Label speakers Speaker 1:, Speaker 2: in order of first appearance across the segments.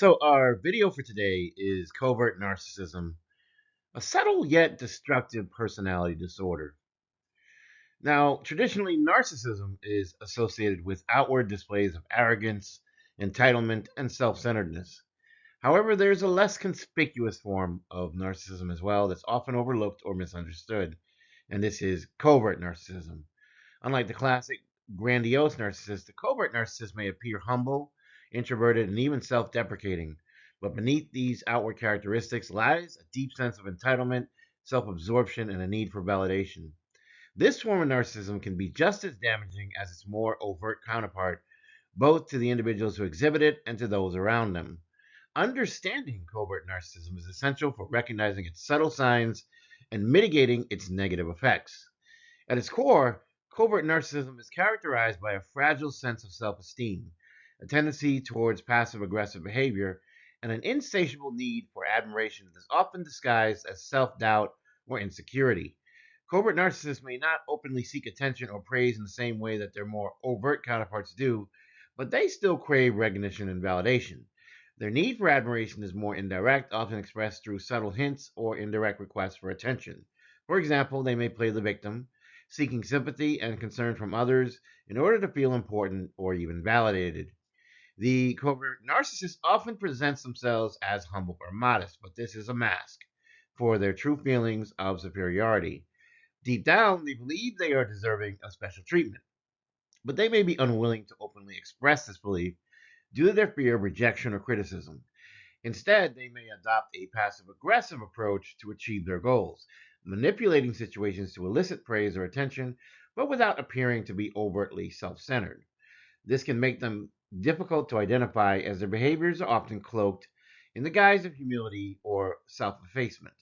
Speaker 1: So, our video for today is Covert Narcissism, a subtle yet destructive personality disorder. Now, traditionally, narcissism is associated with outward displays of arrogance, entitlement, and self centeredness. However, there's a less conspicuous form of narcissism as well that's often overlooked or misunderstood, and this is covert narcissism. Unlike the classic grandiose narcissist, the covert narcissist may appear humble, introverted, and even self deprecating. But beneath these outward characteristics lies a deep sense of entitlement, self absorption, and a need for validation. This form of narcissism can be just as damaging as its more overt counterpart, both to the individuals who exhibit it and to those around them. Understanding covert narcissism is essential for recognizing its subtle signs and mitigating its negative effects. At its core, covert narcissism is characterized by a fragile sense of self esteem, a tendency towards passive aggressive behavior, and an insatiable need for admiration that is often disguised as self doubt or insecurity. Covert narcissists may not openly seek attention or praise in the same way that their more overt counterparts do, but they still crave recognition and validation. Their need for admiration is more indirect, often expressed through subtle hints or indirect requests for attention. For example, they may play the victim, seeking sympathy and concern from others in order to feel important or even validated. The covert narcissist often presents themselves as humble or modest, but this is a mask for their true feelings of superiority. Deep down, they believe they are deserving of special treatment, but they may be unwilling to openly express this belief due to their fear of rejection or criticism. Instead, they may adopt a passive aggressive approach to achieve their goals, manipulating situations to elicit praise or attention, but without appearing to be overtly self centered. This can make them difficult to identify as their behaviors are often cloaked in the guise of humility or self effacement.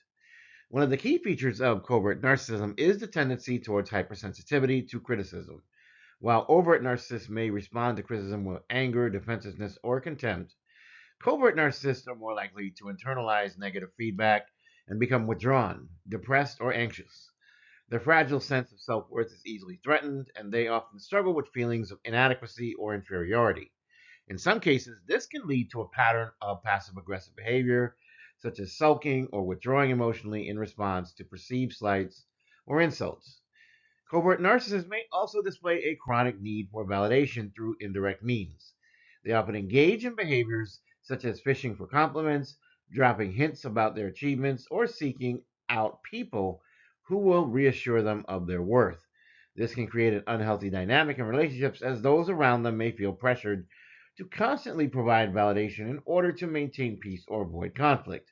Speaker 1: One of the key features of covert narcissism is the tendency towards hypersensitivity to criticism. While overt narcissists may respond to criticism with anger, defensiveness, or contempt, covert narcissists are more likely to internalize negative feedback and become withdrawn, depressed, or anxious. Their fragile sense of self worth is easily threatened, and they often struggle with feelings of inadequacy or inferiority. In some cases, this can lead to a pattern of passive aggressive behavior, such as sulking or withdrawing emotionally in response to perceived slights or insults. Covert narcissists may also display a chronic need for validation through indirect means. They often engage in behaviors such as fishing for compliments, dropping hints about their achievements, or seeking out people who will reassure them of their worth. This can create an unhealthy dynamic in relationships as those around them may feel pressured to constantly provide validation in order to maintain peace or avoid conflict.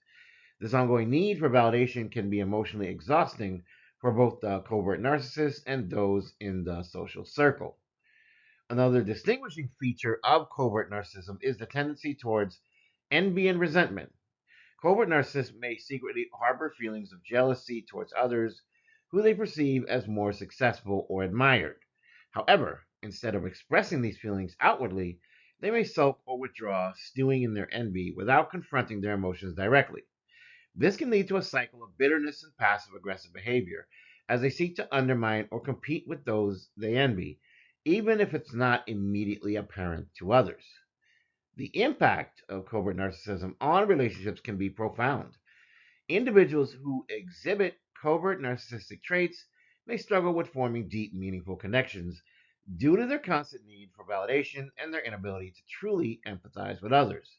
Speaker 1: This ongoing need for validation can be emotionally exhausting for both the covert narcissist and those in the social circle. Another distinguishing feature of covert narcissism is the tendency towards envy and resentment. Covert narcissists may secretly harbor feelings of jealousy towards others who they perceive as more successful or admired. However, instead of expressing these feelings outwardly, they may sulk or withdraw, stewing in their envy without confronting their emotions directly. This can lead to a cycle of bitterness and passive aggressive behavior as they seek to undermine or compete with those they envy, even if it's not immediately apparent to others. The impact of covert narcissism on relationships can be profound. Individuals who exhibit covert narcissistic traits may struggle with forming deep, meaningful connections due to their constant need for validation and their inability to truly empathize with others.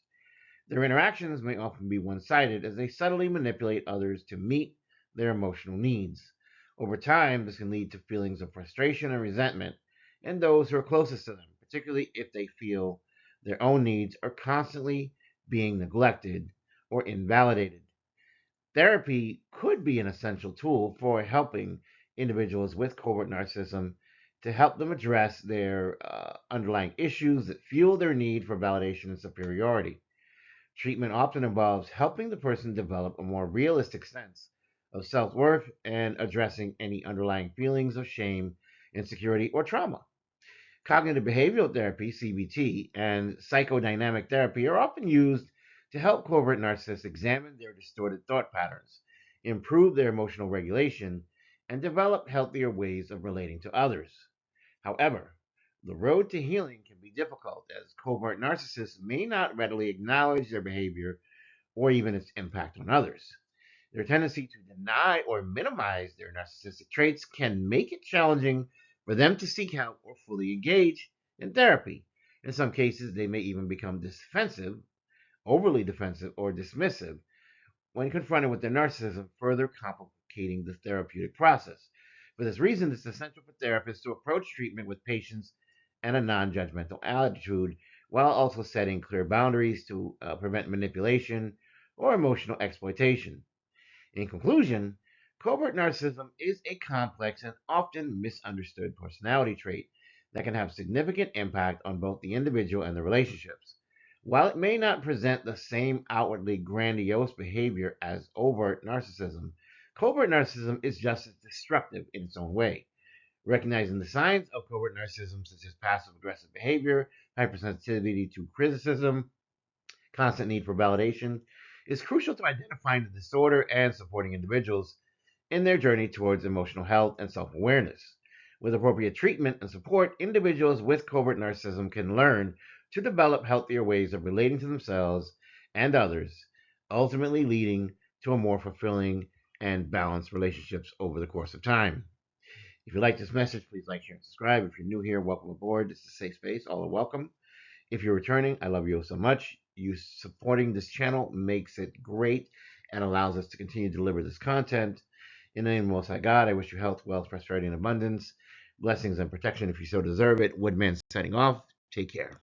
Speaker 1: Their interactions may often be one sided as they subtly manipulate others to meet their emotional needs. Over time, this can lead to feelings of frustration and resentment in those who are closest to them, particularly if they feel their own needs are constantly being neglected or invalidated. Therapy could be an essential tool for helping individuals with covert narcissism to help them address their underlying issues that fuel their need for validation and superiority. Treatment often involves helping the person develop a more realistic sense of self worth and addressing any underlying feelings of shame, insecurity, or trauma. Cognitive behavioral therapy, CBT, and psychodynamic therapy are often used to help covert narcissists examine their distorted thought patterns, improve their emotional regulation, and develop healthier ways of relating to others. However, The road to healing can be difficult, as covert narcissists may not readily acknowledge their behavior or even its impact on others. Their tendency to deny or minimize their narcissistic traits can make it challenging for them to seek help or fully engage in therapy. In some cases, they may even become defensive, overly defensive, or dismissive when confronted with their narcissism, further complicating the therapeutic process. For this reason, it's essential for therapists to approach treatment with patience and a non judgmental attitude while also setting clear boundaries to prevent manipulation or emotional exploitation. In conclusion, covert narcissism is a complex and often misunderstood personality trait that can have significant impact on both the individual and the relationships. While it may not present the same outwardly grandiose behavior as overt narcissism, covert narcissism is just as destructive in its own way. Recognizing the signs of covert narcissism, such as passive aggressive behavior, hypersensitivity to criticism, constant need for validation, is crucial to identifying the disorder and supporting individuals in their journey towards emotional health and self awareness. With appropriate treatment and support, individuals with covert narcissism can learn to develop healthier ways of relating to themselves and others, ultimately leading to a more fulfilling and balanced relationships over the course of time. If you like this message, please like, share, and subscribe. If you're new here, welcome aboard. This is a safe space. All are welcome. If you're returning, I love you so much. You supporting this channel makes it great and allows us to continue to deliver this content. In the name of the Most High God, I wish you health, wealth, prosperity, and abundance, blessings and protection if you so deserve it. Woodman signing off. Take care.